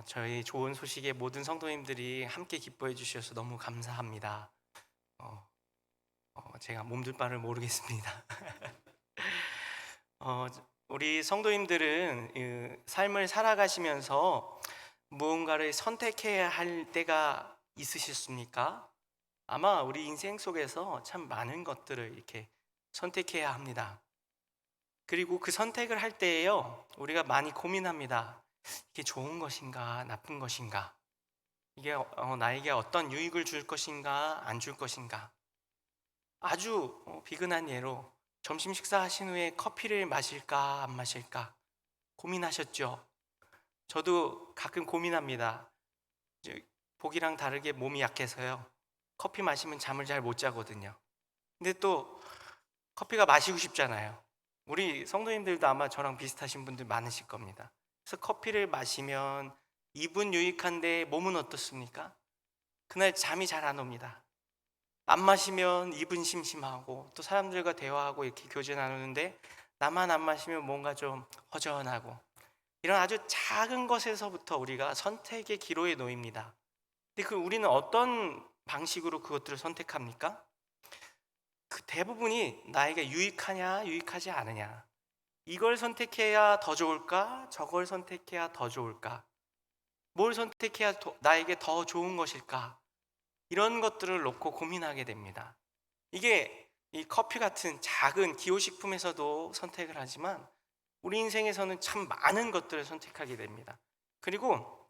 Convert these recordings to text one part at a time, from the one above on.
저희 좋은 소식에 모든 성도님들이 함께 기뻐해 주셔서 너무 감사합니다. 제가 몸둘 바를 모르겠습니다. 어, 우리 성도님들은 삶을 살아가시면서 무언가를 선택해야 할 때가 있으셨습니까? 아마 우리 인생 속에서 참 많은 것들을 이렇게 선택해야 합니다. 그리고 그 선택을 할 때에요, 우리가 많이 고민합니다. 이게 좋은 것인가, 나쁜 것인가? 이게 나에게 어떤 유익을 줄 것인가 안 줄 것인가. 아주 비근한 예로 점심 식사하신 후에 커피를 마실까 안 마실까 고민하셨죠? 저도 가끔 고민합니다. 이제 보기랑 다르게 몸이 약해서요, 커피 마시면 잠을 잘 못 자거든요. 근데 또 커피가 마시고 싶잖아요. 우리 성도님들도 아마 저랑 비슷하신 분들 많으실 겁니다. 그래서 커피를 마시면 입은 유익한데 몸은 어떻습니까? 그날 잠이 잘 안 옵니다. 안 마시면 입은 심심하고, 또 사람들과 대화하고 이렇게 교제 나누는데 나만 안 마시면 뭔가 좀 허전하고, 이런 아주 작은 것에서부터 우리가 선택의 기로에 놓입니다. 근데 우리는 어떤 방식으로 그것들을 선택합니까? 그 대부분이 나에게 유익하냐 유익하지 않으냐, 이걸 선택해야 더 좋을까 저걸 선택해야 더 좋을까, 뭘 선택해야 나에게 더 좋은 것일까, 이런 것들을 놓고 고민하게 됩니다. 이게 이 커피 같은 작은 기호식품에서도 선택을 하지만 우리 인생에서는 참 많은 것들을 선택하게 됩니다. 그리고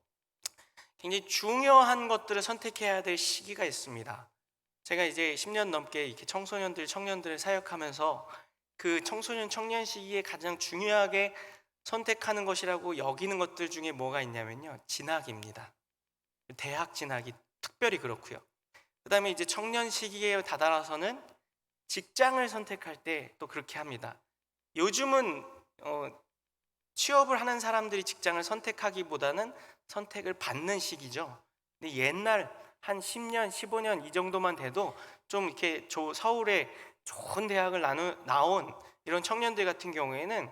굉장히 중요한 것들을 선택해야 될 시기가 있습니다. 제가 이제 10년 넘게 이렇게 청소년들, 청년들을 사역하면서 그 청소년, 청년 시기에 가장 중요하게 선택하는 것이라고 여기는 것들 중에 뭐가 있냐면요, 진학입니다. 대학 진학이 특별히 그렇고요. 그 다음에 이제 청년 시기에 다다라서는 직장을 선택할 때 또 그렇게 합니다. 요즘은 취업을 하는 사람들이 직장을 선택하기보다는 선택을 받는 시기죠. 근데 옛날 한 10년, 15년 이 정도만 돼도 좀 이렇게 서울에 좋은 대학을 나온 이런 청년들 같은 경우에는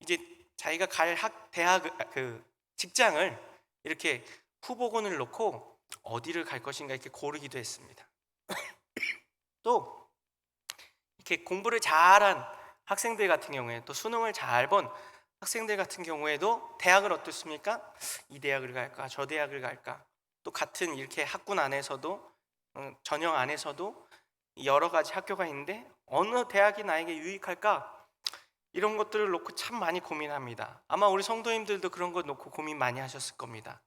이제 자기가 갈 대학, 그 직장을 이렇게 후보군을 놓고 어디를 갈 것인가 이렇게 고르기도 했습니다. 또 이렇게 공부를 잘한 학생들 같은 경우에, 또 수능을 잘 본 학생들 같은 경우에도 대학을 어떻습니까? 이 대학을 갈까 저 대학을 갈까, 또 같은 이렇게 학군 안에서도 전형 안에서도 여러 가지 학교가 있는데 어느 대학이 나에게 유익할까, 이런 것들을 놓고 참 많이 고민합니다. 아마 우리 성도님들도 그런 거 놓고 고민 많이 하셨을 겁니다.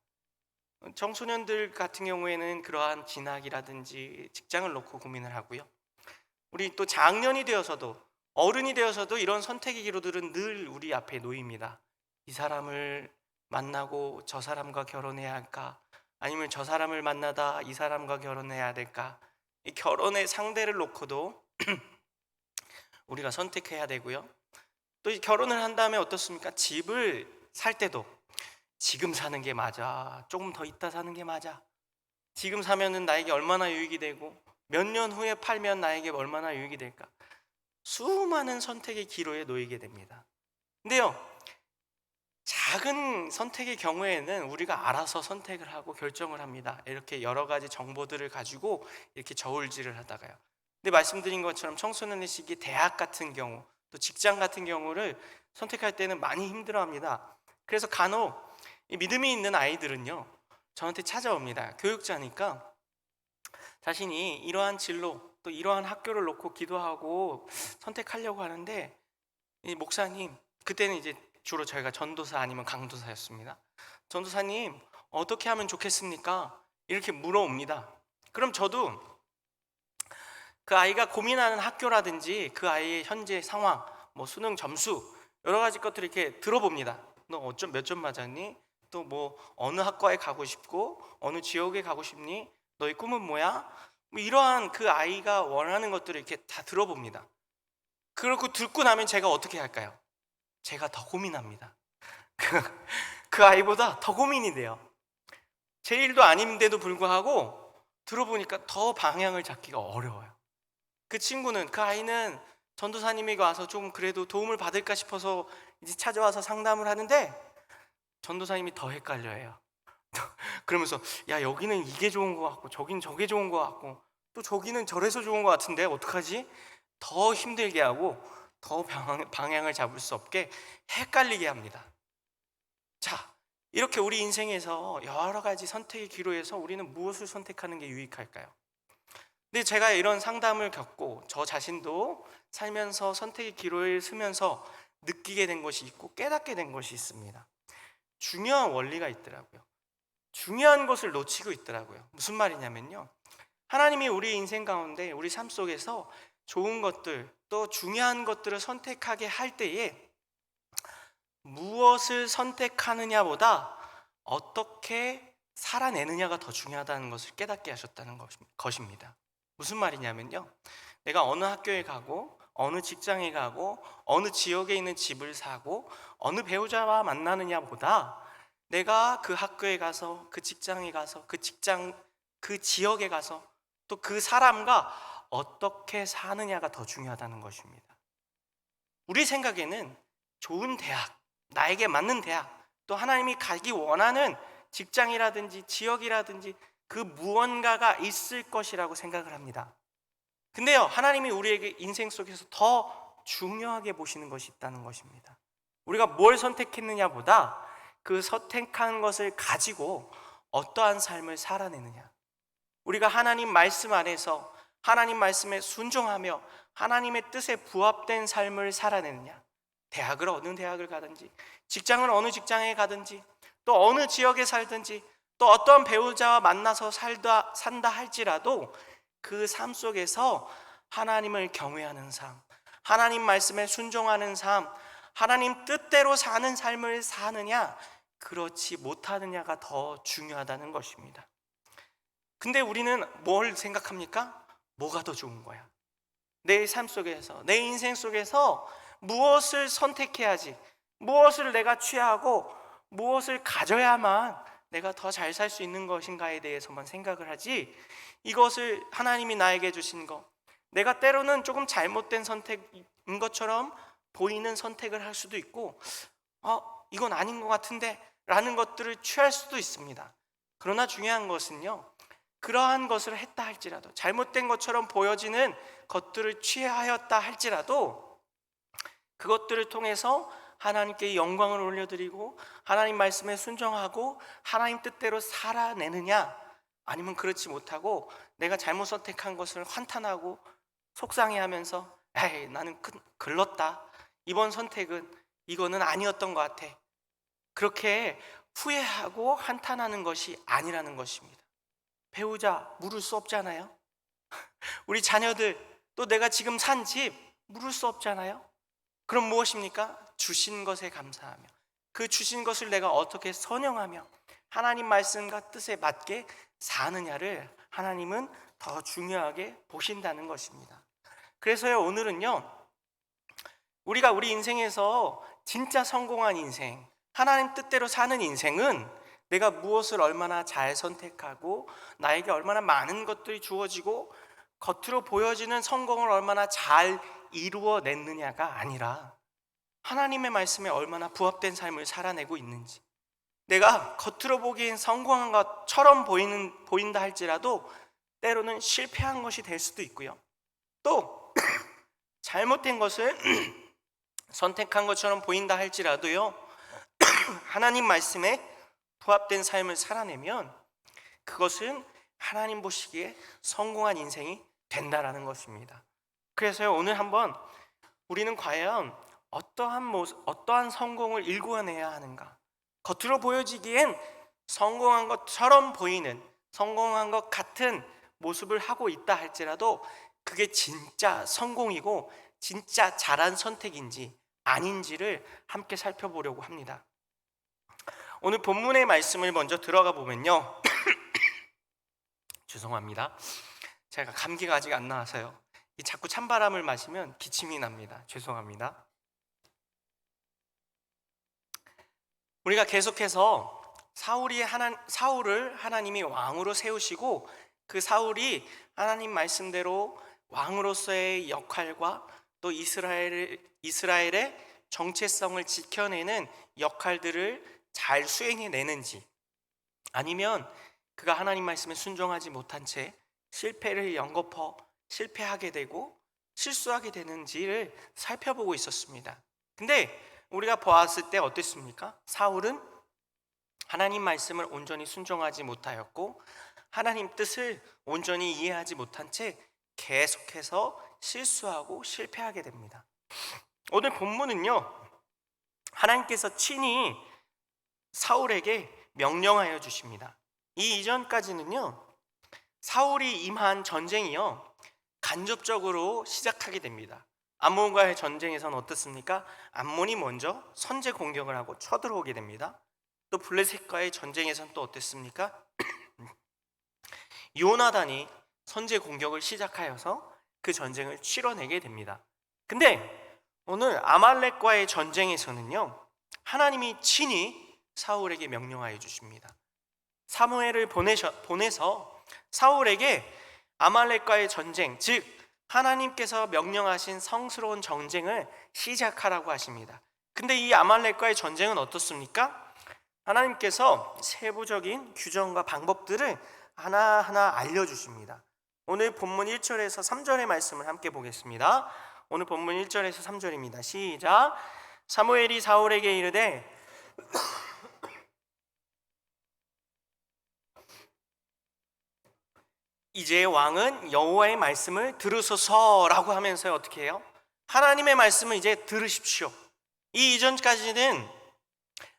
청소년들 같은 경우에는 그러한 진학이라든지 직장을 놓고 고민을 하고요. 우리 또 장년이 되어서도, 어른이 되어서도 이런 선택의 기로들은 늘 우리 앞에 놓입니다. 이 사람을 만나고 저 사람과 결혼해야 할까, 아니면 저 사람을 만나다 이 사람과 결혼해야 될까, 이 결혼의 상대를 놓고도 우리가 선택해야 되고요. 또 이 결혼을 한 다음에 어떻습니까? 집을 살 때도 지금 사는 게 맞아, 조금 더 있다 사는 게 맞아, 지금 사면은 나에게 얼마나 유익이 되고 몇 년 후에 팔면 나에게 얼마나 유익이 될까, 수많은 선택의 기로에 놓이게 됩니다. 근데요, 작은 선택의 경우에는 우리가 알아서 선택을 하고 결정을 합니다. 이렇게 여러 가지 정보들을 가지고 이렇게 저울질을 하다가요. 근데 말씀드린 것처럼 청소년의 시기, 대학 같은 경우, 또 직장 같은 경우를 선택할 때는 많이 힘들어합니다. 그래서 간혹 이 믿음이 있는 아이들은요, 저한테 찾아옵니다. 교육자니까 자신이 이러한 진로, 또 이러한 학교를 놓고 기도하고 선택하려고 하는데, 이 목사님, 그때는 이제 주로 저희가 전도사 아니면 강도사였습니다. 전도사님, 어떻게 하면 좋겠습니까? 이렇게 물어옵니다. 그럼 저도 그 아이가 고민하는 학교라든지 그 아이의 현재 상황, 뭐 수능 점수, 여러 가지 것들을 이렇게 들어봅니다. 너 어쩜 몇 점 맞았니? 또 뭐 어느 학과에 가고 싶고 어느 지역에 가고 싶니? 너의 꿈은 뭐야? 뭐 이러한 그 아이가 원하는 것들을 이렇게 다 들어봅니다. 그리고 듣고 나면 제가 어떻게 할까요? 제가 더 고민합니다. 그 아이보다 더 고민이 돼요. 제 일도 아닌데도 불구하고 들어보니까 더 방향을 잡기가 어려워요. 그 친구는, 그 아이는 전도사님에게 와서 좀 그래도 도움을 받을까 싶어서 이제 찾아와서 상담을 하는데 전도사님이 더 헷갈려해요. 그러면서 야, 여기는 이게 좋은 것 같고 저긴 저게 좋은 것 같고 또 저기는 저래서 좋은 것 같은데 어떡하지? 더 힘들게 하고 더 방향을 잡을 수 없게 헷갈리게 합니다. 자, 이렇게 우리 인생에서 여러 가지 선택의 기로에서 우리는 무엇을 선택하는 게 유익할까요? 근데 제가 이런 상담을 겪고 저 자신도 살면서 선택의 기로에 서면서 느끼게 된 것이 있고 깨닫게 된 것이 있습니다. 중요한 원리가 있더라고요. 중요한 것을 놓치고 있더라고요. 무슨 말이냐면요, 하나님이 우리 인생 가운데 우리 삶 속에서 좋은 것들 또 중요한 것들을 선택하게 할 때에 무엇을 선택하느냐보다 어떻게 살아내느냐가 더 중요하다는 것을 깨닫게 하셨다는 것입니다. 무슨 말이냐면요, 내가 어느 학교에 가고 어느 직장에 가고 어느 지역에 있는 집을 사고 어느 배우자와 만나느냐보다 내가 그 학교에 가서 그 직장에 가서 그 지역에 가서 또 그 사람과 어떻게 사느냐가 더 중요하다는 것입니다. 우리 생각에는 좋은 대학, 나에게 맞는 대학, 또 하나님이 가기 원하는 직장이라든지 지역이라든지 그 무언가가 있을 것이라고 생각을 합니다. 근데요, 하나님이 우리에게 인생 속에서 더 중요하게 보시는 것이 있다는 것입니다. 우리가 뭘 선택했느냐보다 그 선택한 것을 가지고 어떠한 삶을 살아내느냐, 우리가 하나님 말씀 안에서 하나님 말씀에 순종하며 하나님의 뜻에 부합된 삶을 살아내느냐, 대학을 어느 대학을 가든지 직장을 어느 직장에 가든지 또 어느 지역에 살든지 또 어떤 배우자와 만나서 산다 할지라도 그 삶 속에서 하나님을 경외하는 삶, 하나님 말씀에 순종하는 삶, 하나님 뜻대로 사는 삶을 사느냐 그렇지 못하느냐가 더 중요하다는 것입니다. 근데 우리는 뭘 생각합니까? 뭐가 더 좋은 거야? 내 삶 속에서, 내 인생 속에서 무엇을 선택해야지, 무엇을 내가 취하고 무엇을 가져야만 내가 더 잘 살 수 있는 것인가에 대해서만 생각을 하지, 이것을 하나님이 나에게 주신 것, 내가 때로는 조금 잘못된 선택인 것처럼 보이는 선택을 할 수도 있고 이건 아닌 것 같은데 라는 것들을 취할 수도 있습니다. 그러나 중요한 것은요, 그러한 것을 했다 할지라도, 잘못된 것처럼 보여지는 것들을 취하였다 할지라도 그것들을 통해서 하나님께 영광을 올려드리고 하나님 말씀에 순종하고 하나님 뜻대로 살아내느냐, 아니면 그렇지 못하고 내가 잘못 선택한 것을 환탄하고 속상해하면서 에이, 나는 글렀다, 이번 선택은 이거는 아니었던 것 같아, 그렇게 후회하고 한탄하는 것이 아니라는 것입니다. 배우자 물을 수 없잖아요. 우리 자녀들, 또 내가 지금 산 집 물을 수 없잖아요. 그럼 무엇입니까? 주신 것에 감사하며 그 주신 것을 내가 어떻게 선영하며 하나님 말씀과 뜻에 맞게 사느냐를 하나님은 더 중요하게 보신다는 것입니다. 그래서요, 오늘은요, 우리가 우리 인생에서 진짜 성공한 인생, 하나님 뜻대로 사는 인생은 내가 무엇을 얼마나 잘 선택하고 나에게 얼마나 많은 것들이 주어지고 겉으로 보여지는 성공을 얼마나 잘 이루어냈느냐가 아니라 하나님의 말씀에 얼마나 부합된 삶을 살아내고 있는지, 내가 겉으로 보기엔 성공한 것처럼 보인다 할지라도 때로는 실패한 것이 될 수도 있고요, 또 잘못된 것을 선택한 것처럼 보인다 할지라도요, 하나님 말씀에 부합된 삶을 살아내면 그것은 하나님 보시기에 성공한 인생이 된다라는 것입니다. 그래서요, 오늘 한번 우리는 과연 어떠한 성공을 일구어내야 하는가, 겉으로 보여지기엔 성공한 것처럼 보이는, 성공한 것 같은 모습을 하고 있다 할지라도 그게 진짜 성공이고 진짜 잘한 선택인지 아닌지를 함께 살펴보려고 합니다. 오늘 본문의 말씀을 먼저 들어가 보면요, 죄송합니다, 제가 감기가 아직 안 나와서요, 자꾸 찬바람을 마시면 기침이 납니다. 죄송합니다. 우리가 계속해서 사울을 하나님이 왕으로 세우시고 그 사울이 하나님 말씀대로 왕으로서의 역할과 또 이스라엘의 정체성을 지켜내는 역할들을 잘 수행해내는지, 아니면 그가 하나님 말씀에 순종하지 못한 채 실패를 연거푸 실패하게 되고 실수하게 되는지를 살펴보고 있었습니다. 근데 우리가 보았을 때 어땠습니까? 사울은 하나님 말씀을 온전히 순종하지 못하였고 하나님 뜻을 온전히 이해하지 못한 채 계속해서 실수하고 실패하게 됩니다. 오늘 본문은요, 하나님께서 친히 사울에게 명령하여 주십니다. 이 이전까지는요, 사울이 임한 전쟁이요, 간접적으로 시작하게 됩니다. 암몬과의 전쟁에서는 어떻습니까? 암몬이 먼저 선제 공격을 하고 쳐들어오게 됩니다. 또 블레셋과의 전쟁에서는 또 어땠습니까? 요나단이 선제 공격을 시작하여서 그 전쟁을 치러내게 됩니다. 근데 오늘 아말렉과의 전쟁에서는요, 하나님이 친히 사울에게 명령하여 주십니다. 사무엘을 보내서 사울에게 아말렉과의 전쟁, 즉 하나님께서 명령하신 성스러운 전쟁을 시작하라고 하십니다. 근데 이 아말렉과의 전쟁은 어떻습니까? 하나님께서 세부적인 규정과 방법들을 하나하나 알려주십니다. 오늘 본문 1절에서 3절의 말씀을 함께 보겠습니다. 오늘 본문 1절에서 3절입니다. 시작. 사무엘이 사울에게 이르되 이제 왕은 여호와의 말씀을 들으소서라고 하면서 어떻게 해요? 하나님의 말씀을 이제 들으십시오. 이 이전까지는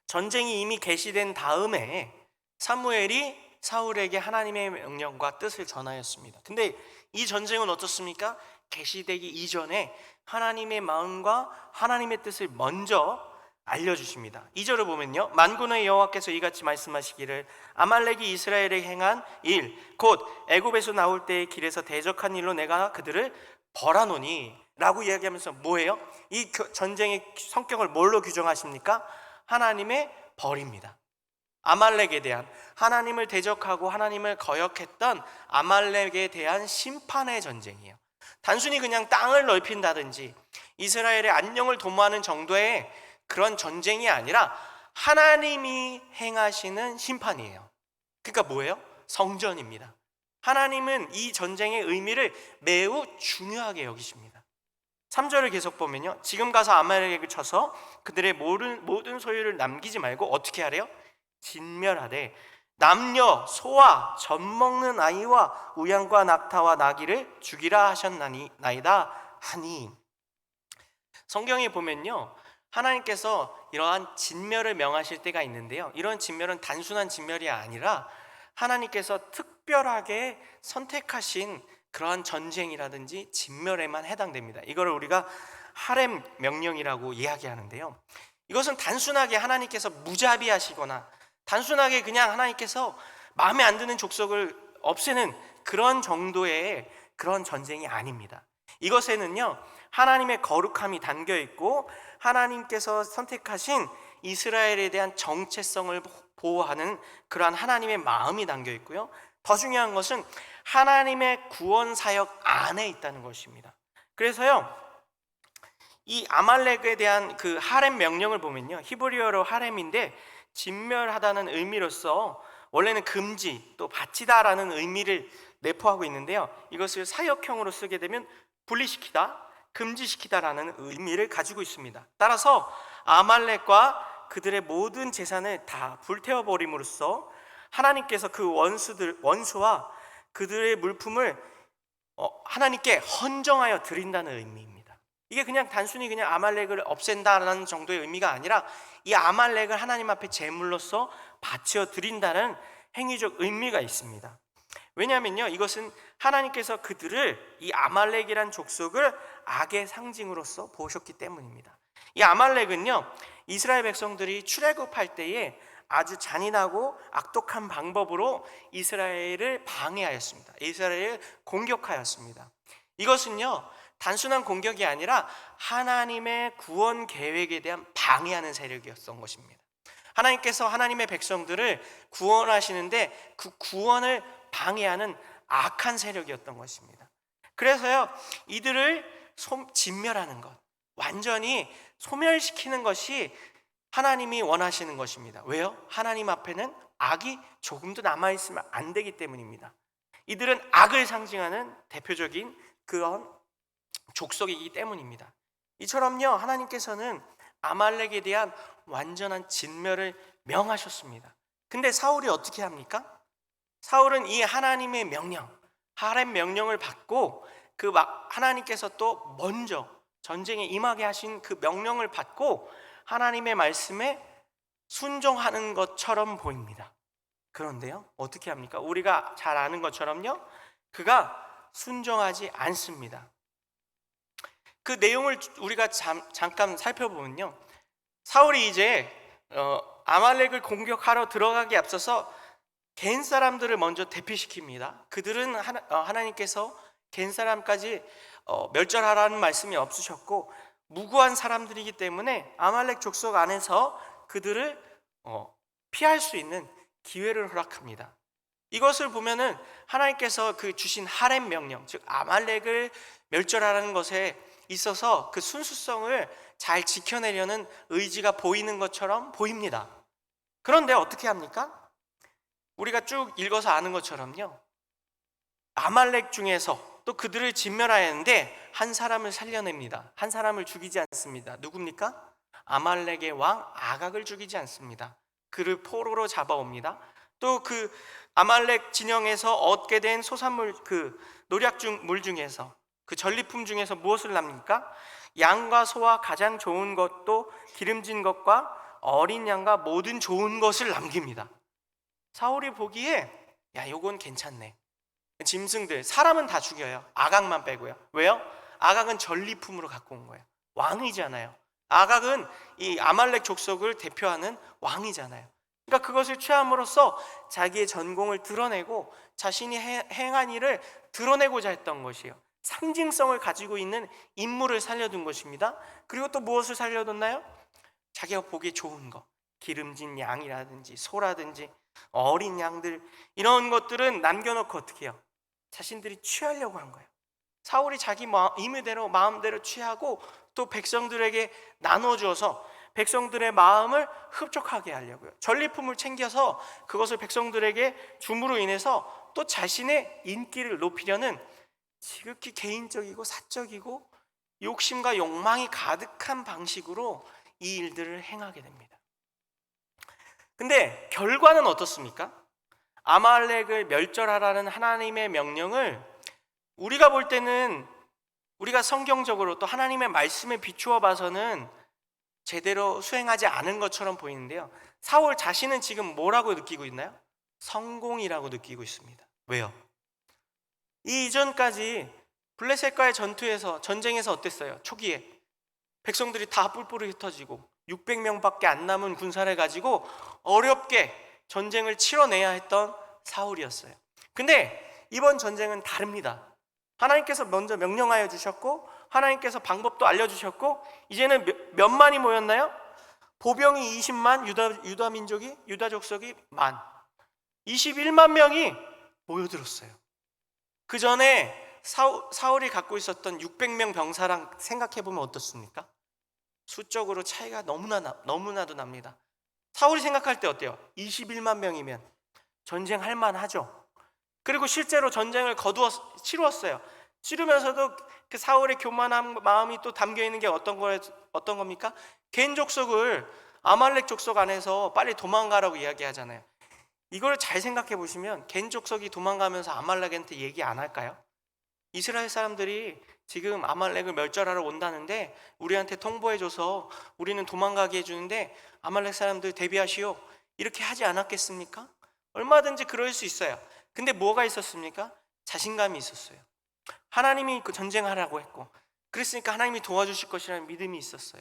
전쟁이 이미 개시된 다음에 사무엘이 사울에게 하나님의 명령과 뜻을 전하였습니다. 근데 이 전쟁은 어떻습니까? 개시되기 이전에 하나님의 마음과 하나님의 뜻을 먼저 알려주십니다. 2절을 보면요, 만군의 여호와께서 이같이 말씀하시기를 아말렉이 이스라엘에 행한 일 곧 애굽에서 나올 때의 길에서 대적한 일로 내가 그들을 벌하노니 라고 이야기하면서 뭐예요? 이 전쟁의 성격을 뭘로 규정하십니까? 하나님의 벌입니다. 아말렉에 대한, 하나님을 대적하고 하나님을 거역했던 아말렉에 대한 심판의 전쟁이에요. 단순히 그냥 땅을 넓힌다든지 이스라엘의 안녕을 도모하는 정도의 그런 전쟁이 아니라 하나님이 행하시는 심판이에요. 그러니까 뭐예요? 성전입니다. 하나님은 이 전쟁의 의미를 매우 중요하게 여기십니다. 3절을 계속 보면요, 지금 가서 아말렉을 쳐서 그들의 모든 소유를 남기지 말고 어떻게 하래요? 진멸하되 남녀 소와 젖먹는 아이와 우양과 낙타와 나귀를 죽이라 하셨나이다 하니, 성경에 보면요, 하나님께서 이러한 진멸을 명하실 때가 있는데요, 이런 진멸은 단순한 진멸이 아니라 하나님께서 특별하게 선택하신 그러한 전쟁이라든지 진멸에만 해당됩니다. 이걸 우리가 하렘 명령이라고 이야기하는데요, 이것은 단순하게 하나님께서 무자비하시거나 단순하게 그냥 하나님께서 마음에 안 드는 족속을 없애는 그런 정도의 그런 전쟁이 아닙니다. 이것에는요, 하나님의 거룩함이 담겨 있고 하나님께서 선택하신 이스라엘에 대한 정체성을 보호하는 그러한 하나님의 마음이 담겨 있고요, 더 중요한 것은 하나님의 구원 사역 안에 있다는 것입니다. 그래서요, 이 아말렉에 대한 그 하렘 명령을 보면요, 히브리어로 하렘인데 진멸하다는 의미로서 원래는 금지 또 바치다라는 의미를 내포하고 있는데요, 이것을 사역형으로 쓰게 되면 분리시키다, 금지시키다라는 의미를 가지고 있습니다. 따라서 아말렉과 그들의 모든 재산을 다 불태워버림으로써 하나님께서 그 원수와 그들의 물품을 하나님께 헌정하여 드린다는 의미입니다. 이게 그냥 단순히 그냥 아말렉을 없앤다라는 정도의 의미가 아니라 이 아말렉을 하나님 앞에 제물로서 바쳐 드린다는 행위적 의미가 있습니다. 왜냐하면요, 이것은 하나님께서 그들을, 이 아말렉이란 족속을 악의 상징으로서 보셨기 때문입니다. 이 아말렉은요, 이스라엘 백성들이 출애굽할 때에 아주 잔인하고 악독한 방법으로 이스라엘을 방해하였습니다. 이스라엘을 공격하였습니다. 이것은요, 단순한 공격이 아니라 하나님의 구원 계획에 대한 방해하는 세력이었던 것입니다. 하나님께서 하나님의 백성들을 구원하시는데 그 구원을 방해하는 악한 세력이었던 것입니다. 그래서요, 이들을 진멸하는 것, 완전히 소멸시키는 것이 하나님이 원하시는 것입니다. 왜요? 하나님 앞에는 악이 조금도 남아있으면 안 되기 때문입니다. 이들은 악을 상징하는 대표적인 그런 족속이기 때문입니다. 이처럼요, 하나님께서는 아말렉에 대한 완전한 진멸을 명하셨습니다. 근데 사울이 어떻게 합니까? 사울은 이 하나님의 명령, 하렘 명령을 받고 하나님께서 또 먼저 전쟁에 임하게 하신 그 명령을 받고 하나님의 말씀에 순종하는 것처럼 보입니다. 그런데요, 어떻게 합니까? 우리가 잘 아는 것처럼요, 그가 순종하지 않습니다. 그 내용을 우리가 잠깐 살펴보면요, 사울이 이제 아말렉을 공격하러 들어가기 앞서서 겐 사람들을 먼저 대피시킵니다. 그들은 하나님께서 겐 사람까지 멸절하라는 말씀이 없으셨고 무고한 사람들이기 때문에 아말렉 족속 안에서 그들을 피할 수 있는 기회를 허락합니다. 이것을 보면은 하나님께서 그 주신 하렘 명령, 즉 아말렉을 멸절하라는 것에 있어서 그 순수성을 잘 지켜내려는 의지가 보이는 것처럼 보입니다. 그런데 어떻게 합니까? 우리가 쭉 읽어서 아는 것처럼요, 아말렉 중에서 또 그들을 진멸하였는데 한 사람을 살려냅니다. 한 사람을 죽이지 않습니다. 누굽니까? 아말렉의 왕 아각을 죽이지 않습니다. 그를 포로로 잡아옵니다. 또 그 아말렉 진영에서 얻게 된 소산물, 그 노략물 중에서, 그 전리품 중에서 무엇을 남깁니까? 양과 소와 가장 좋은 것도 기름진 것과 어린 양과 모든 좋은 것을 남깁니다. 사울이 보기에 야, 요건 괜찮네. 짐승들, 사람은 다 죽여요. 아각만 빼고요. 왜요? 아각은 전리품으로 갖고 온 거예요. 왕이잖아요. 아각은 이 아말렉 족속을 대표하는 왕이잖아요. 그러니까 그것을 취함으로써 자기의 전공을 드러내고 자신이 행한 일을 드러내고자 했던 것이에요. 상징성을 가지고 있는 인물을 살려둔 것입니다. 그리고 또 무엇을 살려뒀나요? 자기가 보기에 좋은 것, 기름진 양이라든지 소라든지 어린 양들, 이런 것들은 남겨놓고 어떻게 해요? 자신들이 취하려고 한 거예요. 사울이 자기 임의대로 마음대로 취하고 또 백성들에게 나눠주어서 백성들의 마음을 흡족하게 하려고요. 전리품을 챙겨서 그것을 백성들에게 줌으로 인해서 또 자신의 인기를 높이려는 지극히 개인적이고 사적이고 욕심과 욕망이 가득한 방식으로 이 일들을 행하게 됩니다. 근데 결과는 어떻습니까? 아말렉을 멸절하라는 하나님의 명령을 우리가 볼 때는, 우리가 성경적으로 또 하나님의 말씀에 비추어 봐서는 제대로 수행하지 않은 것처럼 보이는데요, 사울 자신은 지금 뭐라고 느끼고 있나요? 성공이라고 느끼고 있습니다. 왜요? 이 이전까지 블레셋과의 전쟁에서 어땠어요? 초기에 백성들이 다 뿔뿔이 흩어지고 600명밖에 안 남은 군사를 가지고 어렵게 전쟁을 치러내야 했던 사울이었어요. 근데 이번 전쟁은 다릅니다. 하나님께서 먼저 명령하여 주셨고 하나님께서 방법도 알려주셨고 이제는 몇만이 모였나요? 보병이 20만, 유다 민족이, 유다 족속이 1만, 21만 명이 모여들었어요. 그 전에 사울이 갖고 있었던 600명 병사랑 생각해보면 어떻습니까? 수적으로 차이가 너무나도 납니다. 사울이 생각할 때 어때요? 21만 명이면 전쟁할 만하죠. 그리고 실제로 전쟁을 치루었어요. 치르면서도 그 사울의 교만한 마음이 또 담겨있는 게 어떤 겁니까? 겐 족속을 아말렉 족속 안에서 빨리 도망가라고 이야기하잖아요. 이걸 잘 생각해 보시면 겐 족속이 도망가면서 아말렉한테 얘기 안 할까요? 이스라엘 사람들이 지금 아말렉을 멸절하러 온다는데 우리한테 통보해줘서 우리는 도망가게 해주는데 아말렉 사람들 대비하시오, 이렇게 하지 않았겠습니까? 얼마든지 그럴 수 있어요. 근데 뭐가 있었습니까? 자신감이 있었어요. 하나님이 그 전쟁하라고 했고 그랬으니까 하나님이 도와주실 것이라는 믿음이 있었어요.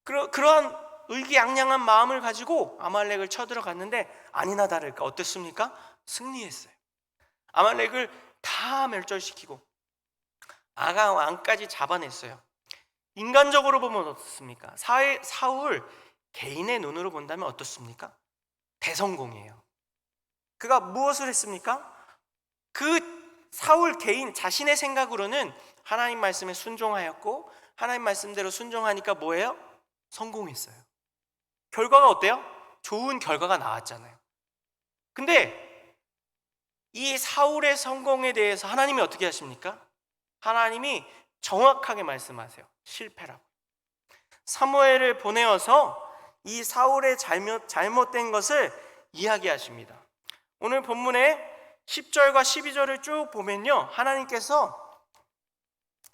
그러한 의기양양한 마음을 가지고 아말렉을 쳐들어갔는데 아니나 다를까 어땠습니까? 승리했어요. 아말렉을 다 멸절시키고 아각 왕까지 잡아냈어요. 인간적으로 보면 어떻습니까? 사울 개인의 눈으로 본다면 어떻습니까? 대성공이에요. 그가 무엇을 했습니까? 그 사울 개인 자신의 생각으로는 하나님 말씀에 순종하였고 하나님 말씀대로 순종하니까 뭐예요? 성공했어요. 결과가 어때요? 좋은 결과가 나왔잖아요. 근데 이 사울의 성공에 대해서 하나님이 어떻게 하십니까? 하나님이 정확하게 말씀하세요. 실패라고. 사무엘을 보내어서 이 사울의 잘못된 것을 이야기하십니다. 오늘 본문에 10절과 12절을 쭉 보면요, 하나님께서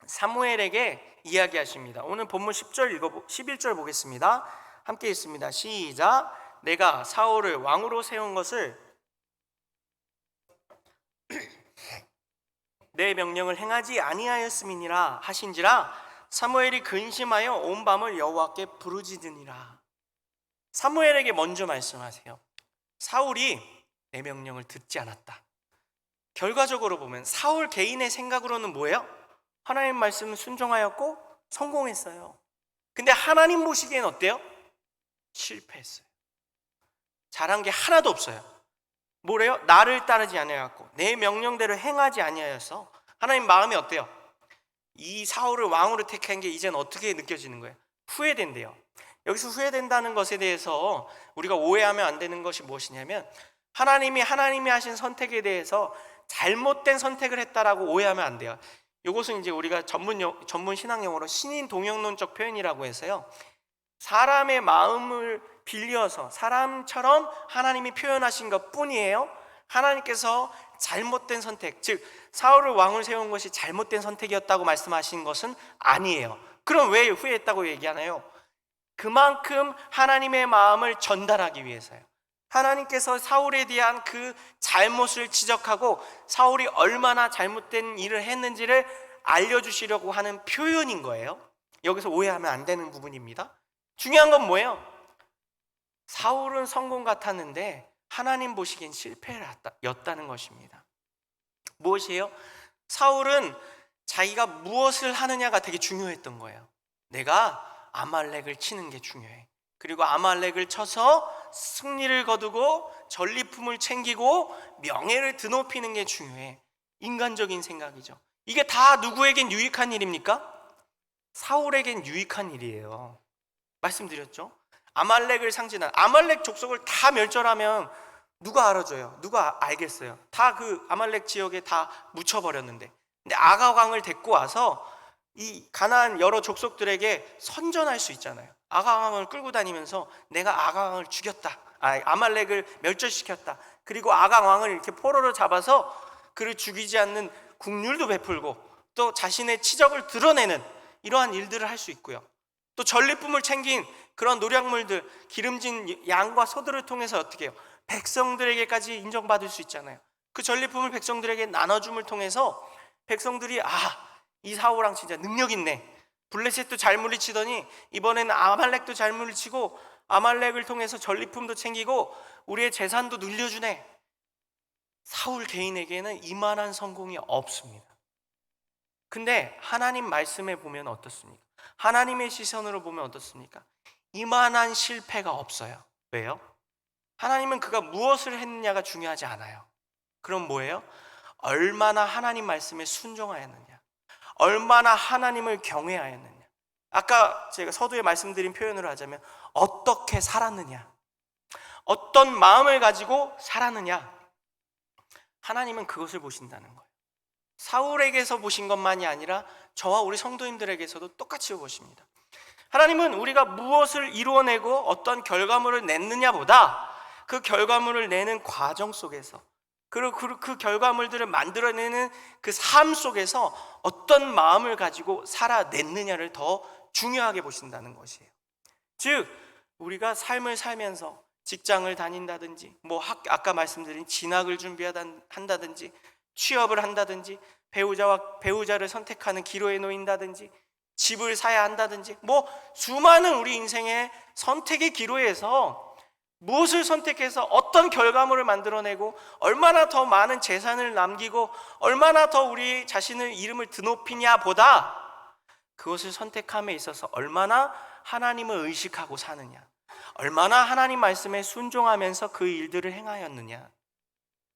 사무엘에게 이야기하십니다. 오늘 본문 11절 보겠습니다. 함께 읽습니다. 시작. 내가 사울을 왕으로 세운 것을 내 명령을 행하지 아니하였음이니라 하신지라 사무엘이 근심하여 온 밤을 여호와께 부르짖으니라. 사무엘에게 먼저 말씀하세요. 사울이 내 명령을 듣지 않았다. 결과적으로 보면 사울 개인의 생각으로는 뭐예요? 하나님 말씀을 순종하였고 성공했어요. 근데 하나님 보시기엔 어때요? 실패했어요. 잘한 게 하나도 없어요. 뭐래요? 나를 따르지 아니하였고 내 명령대로 행하지 아니하여서 하나님 마음이 어때요? 이 사울을 왕으로 택한 게 이젠 어떻게 느껴지는 거예요? 후회된대요. 여기서 후회된다는 것에 대해서 우리가 오해하면 안 되는 것이 무엇이냐면 하나님이 하신 선택에 대해서 잘못된 선택을 했다라고 오해하면 안 돼요. 이것은 이제 우리가 전문 신학 용어로 신인 동영론적 표현이라고 해서요, 사람의 마음을 빌려서 사람처럼 하나님이 표현하신 것 뿐이에요. 하나님께서 잘못된 선택, 즉 사울을 왕을 세운 것이 잘못된 선택이었다고 말씀하신 것은 아니에요. 그럼 왜 후회했다고 얘기하나요? 그만큼 하나님의 마음을 전달하기 위해서요. 하나님께서 사울에 대한 그 잘못을 지적하고 사울이 얼마나 잘못된 일을 했는지를 알려주시려고 하는 표현인 거예요. 여기서 오해하면 안 되는 부분입니다. 중요한 건 뭐예요? 사울은 성공 같았는데 하나님 보시기엔 실패였다는 것입니다. 무엇이에요? 사울은 자기가 무엇을 하느냐가 되게 중요했던 거예요. 내가 아말렉을 치는 게 중요해. 그리고 아말렉을 쳐서 승리를 거두고 전리품을 챙기고 명예를 드높이는 게 중요해. 인간적인 생각이죠. 이게 다 누구에겐 유익한 일입니까? 사울에겐 유익한 일이에요. 말씀드렸죠? 아말렉을 상징한 아말렉 족속을 다 멸절하면 누가 알아줘요? 누가 알겠어요? 다 그 아말렉 지역에 다 묻혀버렸는데, 근데 아각 왕을 데리고 와서 이 가나안 여러 족속들에게 선전할 수 있잖아요. 아각 왕을 끌고 다니면서 내가 아각 왕을 죽였다, 아말렉을 멸절시켰다, 그리고 아각 왕을 이렇게 포로로 잡아서 그를 죽이지 않는 국률도 베풀고 또 자신의 치적을 드러내는 이러한 일들을 할 수 있고요. 또 전리품을 챙긴 그런 노략물들, 기름진 양과 소들을 통해서 어떻게 해요? 백성들에게까지 인정받을 수 있잖아요. 그 전리품을 백성들에게 나눠줌을 통해서 백성들이 이 사울왕 진짜 능력 있네, 블레셋도 잘 물리치더니 이번에는 아말렉도 잘 물리치고 아말렉을 통해서 전리품도 챙기고 우리의 재산도 늘려주네. 사울 개인에게는 이만한 성공이 없습니다. 근데 하나님 말씀에 보면 어떻습니까? 하나님의 시선으로 보면 어떻습니까? 이만한 실패가 없어요. 왜요? 하나님은 그가 무엇을 했느냐가 중요하지 않아요. 그럼 뭐예요? 얼마나 하나님 말씀에 순종하였느냐, 얼마나 하나님을 경외하였느냐. 아까 제가 서두에 말씀드린 표현으로 하자면 어떻게 살았느냐, 어떤 마음을 가지고 살았느냐, 하나님은 그것을 보신다는 거예요. 사울에게서 보신 것만이 아니라 저와 우리 성도님들에게서도 똑같이 보십니다. 하나님은 우리가 무엇을 이루어내고 어떤 결과물을 냈느냐보다 그 결과물을 내는 과정 속에서, 그리고 그 결과물들을 만들어내는 그 삶 속에서 어떤 마음을 가지고 살아냈느냐를 더 중요하게 보신다는 것이에요. 즉 우리가 삶을 살면서 직장을 다닌다든지, 아까 말씀드린 진학을 준비한다든지, 취업을 한다든지, 배우자를 선택하는 기로에 놓인다든지, 집을 사야 한다든지, 수많은 우리 인생의 선택의 기로에서 무엇을 선택해서 어떤 결과물을 만들어내고 얼마나 더 많은 재산을 남기고 얼마나 더 우리 자신의 이름을 드높이냐 보다 그것을 선택함에 있어서 얼마나 하나님을 의식하고 사느냐, 얼마나 하나님 말씀에 순종하면서 그 일들을 행하였느냐,